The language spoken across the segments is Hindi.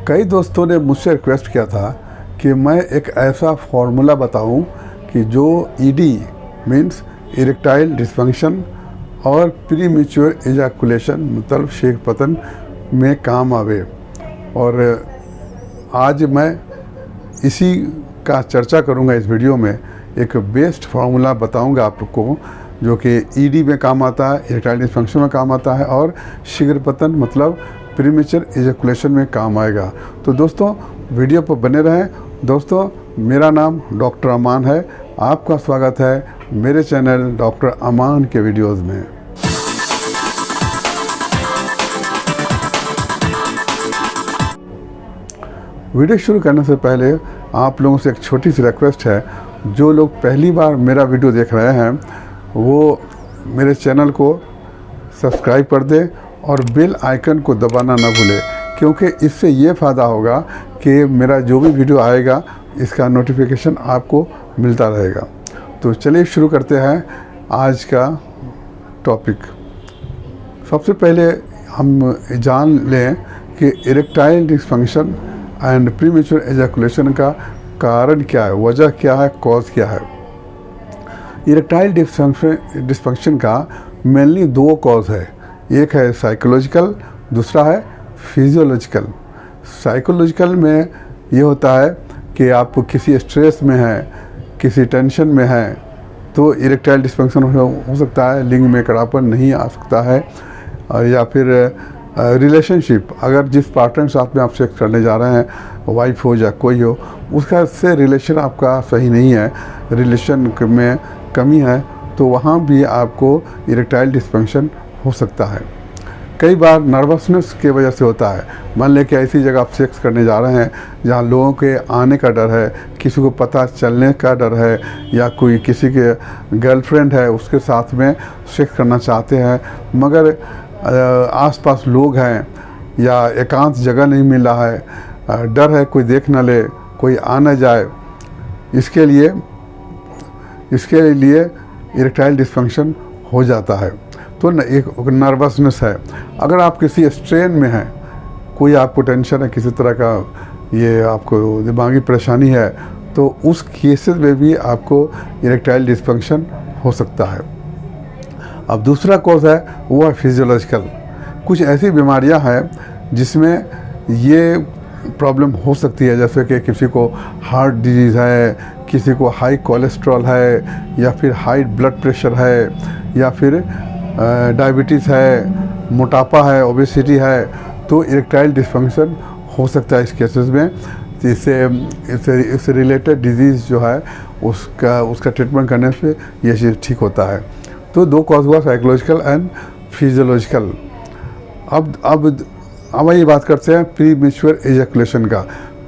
कई दोस्तों ने मुझसे रिक्वेस्ट किया था कि मैं एक ऐसा फार्मूला बताऊं कि जो ईडी मीन्स इरेक्टाइल डिस्फंक्शन और प्रीमेच्योर एजाकुलेशन मतलब शीघ्र पतन में काम आवे। और आज मैं इसी का चर्चा करूंगा इस वीडियो में। एक बेस्ट फार्मूला बताऊंगा आपको जो कि ईडी में काम आता है, इरेक्टाइल डिस्फंक्शन में काम आता है और शीघ्र पतन मतलब प्रीमेच्योर एजाकुलेशन में काम आएगा। तो दोस्तों वीडियो पर बने रहें। दोस्तों मेरा नाम डॉक्टर अमान है। आपका स्वागत है मेरे चैनल डॉक्टर अमान के वीडियोस में। वीडियो शुरू करने से पहले आप लोगों से एक छोटी सी रिक्वेस्ट है। जो लोग पहली बार मेरा वीडियो देख रहे हैं वो मेरे चैनल को सब्सक्राइब कर दें और बेल आइकन को दबाना ना भूलें, क्योंकि इससे ये फ़ायदा होगा कि मेरा जो भी वीडियो आएगा इसका नोटिफिकेशन आपको मिलता रहेगा। तो चलिए शुरू करते हैं आज का टॉपिक। सबसे पहले हम जान लें कि erectile dysfunction and premature ejaculation का कारण क्या है, वजह क्या है, कॉज क्या है। इरेक्टाइल डिस्फंक्शन का मेनली दो कॉज है। एक है साइकोलॉजिकल, दूसरा है फिजियोलॉजिकल। साइकोलॉजिकल में ये होता है कि आप किसी स्ट्रेस में हैं, किसी टेंशन में हैं तो इरेक्टाइल डिस्फंक्शन हो सकता है, लिंग में कड़ापन नहीं आ सकता है। और या फिर रिलेशनशिप, अगर जिस पार्टनर के साथ में आप सेक्स करने जा रहे हैं, वाइफ हो या कोई हो, उसका से रिलेशन आपका सही नहीं है, रिलेशन में कमी है, तो वहाँ भी आपको इरेक्टाइल डिस्फंक्शन हो सकता है। कई बार नर्वसनेस की वजह से होता है। मान लें कि ऐसी जगह आप सेक्स करने जा रहे हैं जहाँ लोगों के आने का डर है, किसी को पता चलने का डर है, या कोई किसी के गर्लफ्रेंड है उसके साथ में सेक्स करना चाहते हैं मगर आसपास लोग हैं या एकांत जगह नहीं मिल रहा है, डर है कोई देख न ले, कोई आ न जाए, इसके लिए इरेक्टाइल डिस्फंक्शन हो जाता है। तो एक नर्वसनेस है। अगर आप किसी स्ट्रेन में हैं, कोई आपको टेंशन है, किसी तरह का ये आपको दिमागी परेशानी है, तो उस केसेस में भी आपको इरेक्टाइल डिस्फंक्शन हो सकता है। अब दूसरा कॉज है वो है फिजियोलॉजिकल। कुछ ऐसी बीमारियां हैं जिसमें ये प्रॉब्लम हो सकती है, जैसे कि किसी को हार्ट डिजीज़ है, किसी को हाई कोलेस्ट्रॉल है, या फिर हाई ब्लड प्रेशर है, या फिर डायबिटीज़ है, मोटापा है, ओबेसिटी है, तो इरेक्टाइल डिस्फंक्शन हो सकता है इस केसेस में। इससे रिलेटेड डिजीज़ जो है उसका ट्रीटमेंट करने से ये चीज़ ठीक होता है। तो दो कॉज हुआ, साइकोलॉजिकल एंड फिजियोलॉजिकल। अब ये बात करते हैं प्रीमेच्योर एजाकुलेशन का।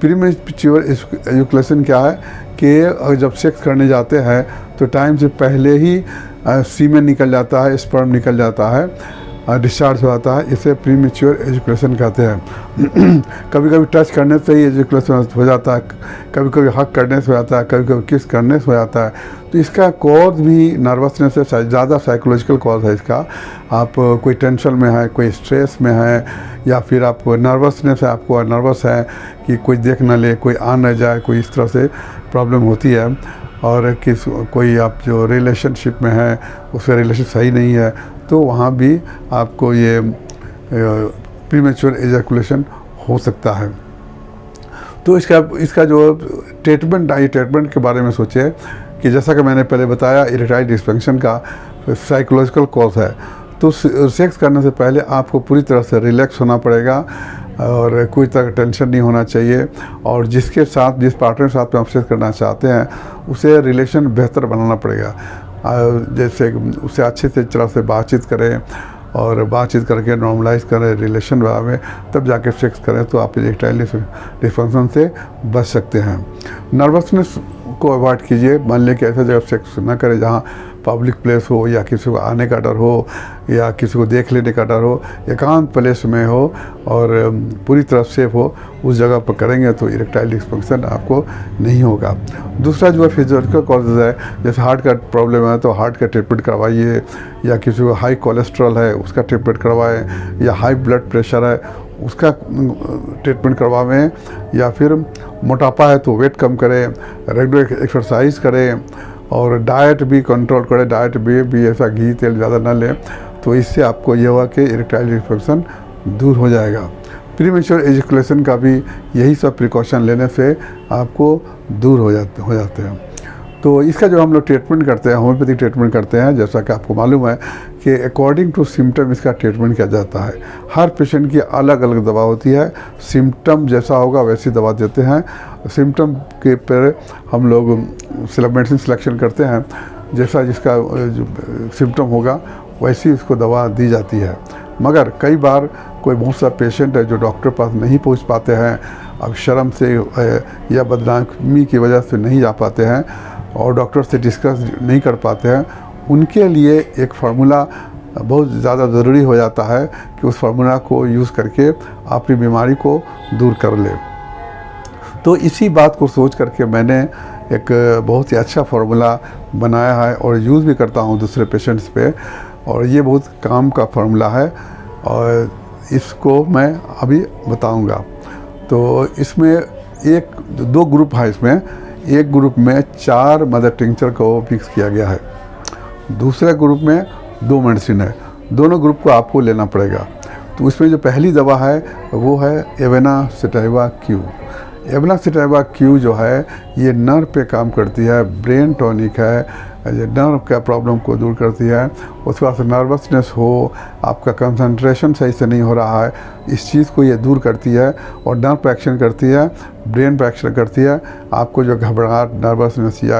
प्रीमेच्योर एजाकुलेशन क्या है कि जब सेक्स करने जाते हैं तो टाइम से पहले ही सीमेन निकल जाता है, स्पर्म निकल जाता है, डिस्चार्ज हो जाता है। इसे प्रीमेच्योर एजाकुलेशन कहते हैं। कभी कभी टच करने से ही एजाकुलेशन हो जाता है, कभी कभी हक करने से हो जाता है, कभी कभी किस करने से हो जाता है। तो इसका कॉज भी नर्वसनेस से ज़्यादा साइकोलॉजिकल कॉज है इसका। आप कोई टेंशन में है, कोई स्ट्रेस में है, या फिर आप नर्वसनेस है, आपको नर्वस है कि कोई देख न ले, कोई आ न जाए, कोई इस तरह से प्रॉब्लम होती है। और कोई आप जो रिलेशनशिप में है उसका रिलेशन सही नहीं है, तो वहाँ भी आपको ये प्रीमेच्योर एजाकुलेशन हो सकता है। तो इसका जो ट्रीटमेंट के बारे में सोचे कि जैसा कि मैंने पहले बताया, इरेक्टाइल डिस्फंक्शन का साइकोलॉजिकल कॉज है। तो सेक्स करने से पहले आपको पूरी तरह से रिलैक्स होना पड़ेगा और कोई तरह का टेंशन नहीं होना चाहिए। और जिस पार्टनर के साथ में आप सेक्स करना चाहते हैं उसे रिलेशन बेहतर बनाना पड़ेगा। जैसे उससे अच्छे से तरह से बातचीत करें और बातचीत करके नॉर्मलाइज करें रिलेशन में, तब जाके सेक्स करें तो आप इरेक्टाइल डिस्फंक्शन से बच सकते हैं। नर्वसनेस को अवॉइड कीजिए। मान लें कि ऐसा जगह सेक्स ना करें जहाँ पब्लिक प्लेस हो, या किसी को आने का डर हो, या किसी को देख लेने का डर हो, एकांत प्लेस में हो और पूरी तरह सेफ हो, उस जगह पर करेंगे तो इरेक्टाइल डिस्फंक्शन आपको नहीं होगा। दूसरा जो है फिजियोलॉजिकल कॉजेज़ है, जैसे हार्ट का प्रॉब्लम है तो हार्ट का ट्रीटमेंट करवाइए, या किसी को हाई कोलेस्ट्रॉल है उसका ट्रीटमेंट करवाएं, या हाई ब्लड प्रेशर है उसका ट्रीटमेंट करवावें, या फिर मोटापा है तो वेट कम करें, रेगुलर एक्सरसाइज करें और डाइट भी कंट्रोल करें, डाइट भी ऐसा घी तेल ज़्यादा ना लें, तो इससे आपको ये हुआ कि इरेक्टाइल डिस्फंक्शन दूर हो जाएगा। प्रीमेच्योर एजुकेशन का भी यही सब प्रिकॉशन लेने से आपको दूर हो जाते हैं। तो इसका जो हम लोग ट्रीटमेंट करते हैं, होम्योपैथिक ट्रीटमेंट करते हैं, जैसा कि आपको मालूम है कि अकॉर्डिंग टू सिम्टम इसका ट्रीटमेंट किया जाता है। हर पेशेंट की अलग अलग दवा होती है, सिम्टम जैसा होगा वैसी दवा देते हैं। सिम्टम के पर हम लोग मेडिसिन सिलेक्शन करते हैं, जैसा जिसका सिम्टम होगा वैसी उसको दवा दी जाती है। मगर कई बार कोई बहुत सा पेशेंट है जो डॉक्टर पास नहीं पहुंच पाते हैं, अब शर्म से या बदनामी की वजह से नहीं जा पाते हैं और डॉक्टर से डिस्कस नहीं कर पाते हैं, उनके लिए एक फार्मूला बहुत ज़्यादा ज़रूरी हो जाता है कि उस फार्मूला को यूज़ करके अपनी बीमारी को दूर कर ले। तो इसी बात को सोच करके मैंने एक बहुत ही अच्छा फार्मूला बनाया है और यूज़ भी करता हूँ दूसरे पेशेंट्स पे, और ये बहुत काम का फार्मूला है और इसको मैं अभी बताऊंगा। तो इसमें दो ग्रुप है। इसमें एक ग्रुप में 4 मदर टिंचर को फिक्स किया गया है, दूसरे ग्रुप में 2 मेडिसिन है। दोनों ग्रुप को आपको लेना पड़ेगा। तो इसमें जो पहली दवा है वो है avena sativa Q. Avena sativa Q जो है ये नर्व पे काम करती है, ब्रेन टॉनिक है, ये नर्व का प्रॉब्लम को दूर करती है। उसके बाद नर्वसनेस हो, आपका कंसंट्रेशन सही से नहीं हो रहा है, इस चीज़ को ये दूर करती है और नर्व पे एक्शन करती है, ब्रेन पे एक्शन करती है। आपको जो घबराहट, नर्वसनेस या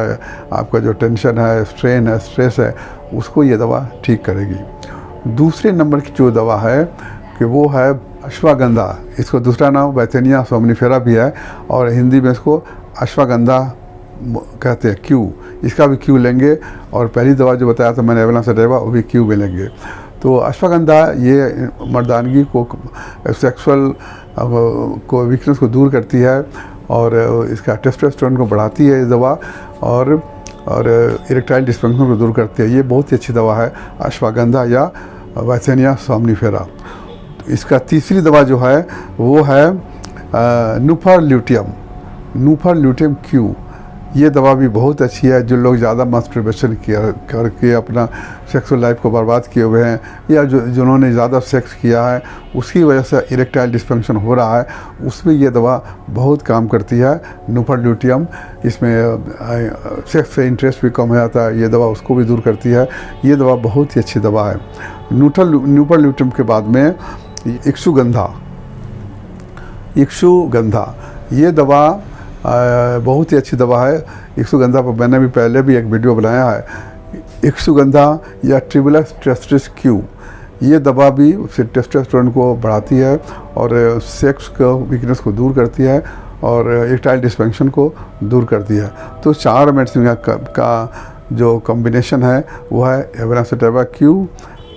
आपका जो टेंशन है, स्ट्रेन है, स्ट्रेस है, उसको ये दवा ठीक करेगी। दूसरे नंबर की जो दवा है कि वो है अश्वगंधा। इसको दूसरा नाम वैथेनिया सोमनिफेरा भी है और हिंदी में इसको अश्वगंधा कहते हैं, क्यू। इसका भी क्यू लेंगे और पहली दवा जो बताया था मैंने एवेना सेटाइवा, वो भी क्यू में लेंगे। तो अश्वगंधा ये मर्दानगी को, सेक्सुअल को वीकनेस को दूर करती है और इसका टेस्टोस्टेरोन को बढ़ाती है ये दवा, और इरेक्टाइल डिस्फंक्शन को दूर करती है। ये बहुत ही अच्छी दवा है अश्वगंधा या वैथेनिया सोमनिफेरा। इसका तीसरी दवा जो है वो है नुफर ल्यूटियम क्यू। ये दवा भी बहुत अच्छी है। जो लोग ज़्यादा मास्टरबेशन करके अपना सेक्सुअल लाइफ को बर्बाद किए हुए हैं, या जिन्होंने ज़्यादा सेक्स किया है उसकी वजह से इरेक्टाइल डिस्फंक्शन हो रहा है, उसमें ये दवा बहुत काम करती है, नुफर ल्यूटियम। इसमें सेक्स से इंटरेस्ट भी कम हो जाता है, ये दवा उसको भी दूर करती है। ये दवा बहुत ही अच्छी दवा है। नुफर ल्यूटियम के बाद में इक्सुगंधा, ये दवा बहुत ही अच्छी दवा है। इक्सुगंधा पर मैंने भी पहले भी एक वीडियो बनाया है। इक्सुगंधा या ट्रिबुलस टेस्टिस क्यू, ये दवा भी टेस्टोस्टेरोन को बढ़ाती है और सेक्स को वीकनेस को दूर करती है और इरेक्टाइल डिस्फंक्शन को दूर करती है। तो 4 मेडिसिन का जो कॉम्बिनेशन है वो है avena sativa Q,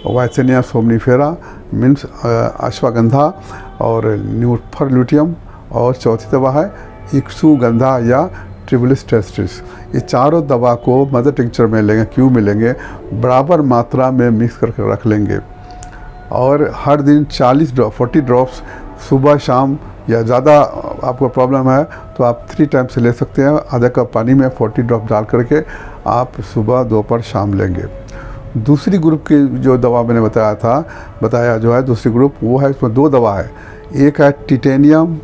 withania somnifera means ashwagandha और नुफर ल्यूटियम, और चौथी दवा है इक्सुगंधा या ट्रिबुलस टेस्टिस। ये चारों दवा को मदर टिंचर में लेंगे, क्यू में लेंगे, बराबर मात्रा में मिक्स करके रख लेंगे और हर दिन 40 ड्रॉप्स सुबह शाम, या ज़्यादा आपको प्रॉब्लम है तो आप 3 टाइम्स ले सकते हैं। आधा कप पानी में 40 ड्रॉप डाल करके आप सुबह, दोपहर, शाम लेंगे। दूसरी ग्रुप की जो दवा मैंने बताया जो है दूसरी ग्रुप, वो है, इसमें 2 दवा है। एक है टिटेनियम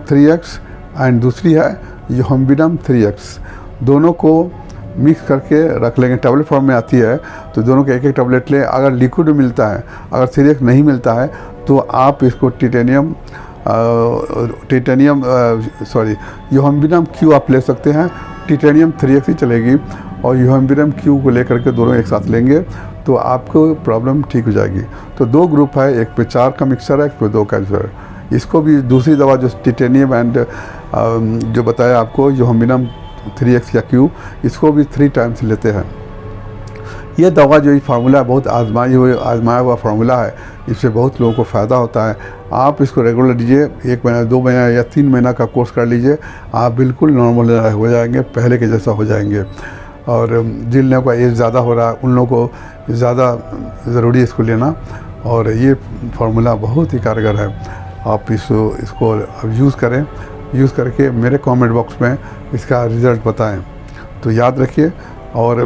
3x एंड दूसरी है योहम्बिनम 3x। दोनों को मिक्स करके रख लेंगे, टैबलेट फॉर्म में आती है, तो दोनों के 1-1 टैबलेट लें। अगर लिक्विड मिलता है, अगर 3x नहीं मिलता है तो आप इसको योहम्बिनम क्यू आप ले सकते हैं। टिटेनियम 3x ही चलेगी और योहम्बिनम क्यू को लेकर के दोनों एक साथ लेंगे तो आपको प्रॉब्लम ठीक हो जाएगी। तो 2 ग्रुप है, एक पे 4 का मिक्सर है, एक पे 2 का मिक्सर है। इसको भी दूसरी दवा जो टिटेनियम एंड जो बताया आपको योहम्बिनम 3x या क्यू, इसको भी 3 टाइम्स लेते हैं। ये दवा जो ये फार्मूला बहुत आजमाया हुआ फार्मूला है, इससे बहुत लोगों को फ़ायदा होता है। आप इसको रेगुलर लीजिए, 1 महीना, 2 महीना या 3 महीना का कोर्स कर लीजिए, आप बिल्कुल नॉर्मल हो जाएंगे, पहले के जैसा हो जाएंगे। और जिन लोगों का एज ज़्यादा हो रहा है उन लोगों को ज़्यादा ज़रूरी है इसको लेना। और ये फार्मूला बहुत ही कारगर है। आप इसको अब यूज़ करें, यूज़ करके मेरे कमेंट बॉक्स में इसका रिज़ल्ट बताएं। तो याद रखिए। और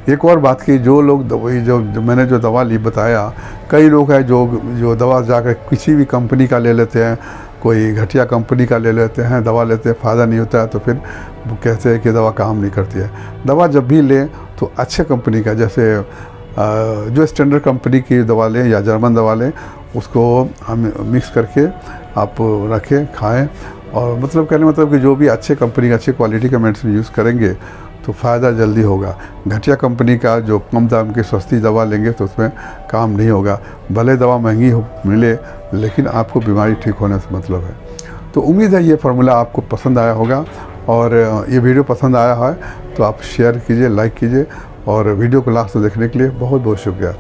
एक और बात की, जो लोग वही जो मैंने जो दवा ली बताया, कई लोग हैं जो दवा जाकर किसी भी कंपनी का ले लेते हैं, कोई घटिया कंपनी का ले लेते हैं, दवा लेते हैं, फ़ायदा नहीं होता है, तो फिर वो कहते हैं कि दवा काम नहीं करती है। दवा जब भी लें तो अच्छे कंपनी का, जैसे जो स्टैंडर्ड कंपनी की दवा लें या जर्मन दवा लें, उसको हम मिक्स करके आप रखें, खाएं। और मतलब कहने मतलब कि जो भी अच्छे कंपनी का, अच्छी क्वालिटी का मेडिसिन यूज़ करेंगे तो फ़ायदा जल्दी होगा। घटिया कंपनी का जो कम दाम की सस्ती दवा लेंगे तो उसमें काम नहीं होगा। भले दवा महंगी हो मिले, लेकिन आपको बीमारी ठीक होने से मतलब है। तो उम्मीद है ये फार्मूला आपको पसंद आया होगा, और ये वीडियो पसंद आया है तो आप शेयर कीजिए, लाइक कीजिए, और वीडियो को लास्ट तक देखने के लिए बहुत बहुत शुक्रिया।